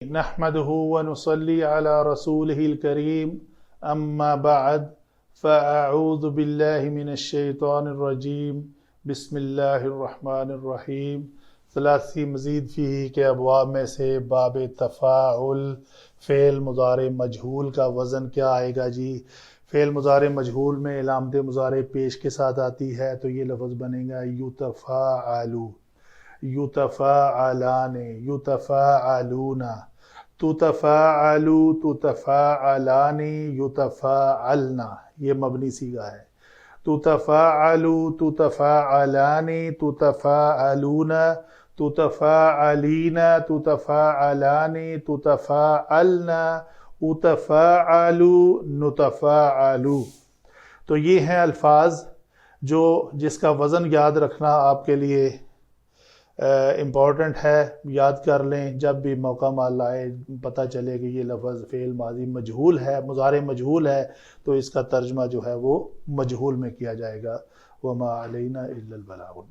نحمده ونصلي على رسوله الكريم أما بعد فأعوذ بالله من الشيطان الرجيم بسم الله الرحمن الرحیم۔ ثلاثی مزید فیہ کے ابواب میں سے باب تفاعل، فعل مضارع مجہول کا وزن کیا آئے گا جی؟ فعل مضارع مجہول میں علامت مضارع پیش کے ساتھ آتی ہے تو یہ لفظ بنے گا یتفاعلو، یتفاعلان، یتفاعلون، تتفاعلو، تتفاعلان، یتفاعلنا، یہ مبنی صیغہ ہے۔ تتفاعلو، تتفاعلان، تتفاعلون، تتفاعلین، تتفاعلان، تتفاعلنا، اتفاعلو، نتفاعلو۔ تو یہ ہیں الفاظ جس کا وزن یاد رکھنا آپ کے لیے امپورٹنٹ ہے۔ یاد کر لیں، جب بھی موقع مال آئے پتہ چلے کہ یہ لفظ فعل ماضی مجہول ہے، مضارع مجہول ہے، تو اس کا ترجمہ جو ہے وہ مجہول میں کیا جائے گا۔ وما علینا الا البلاغ۔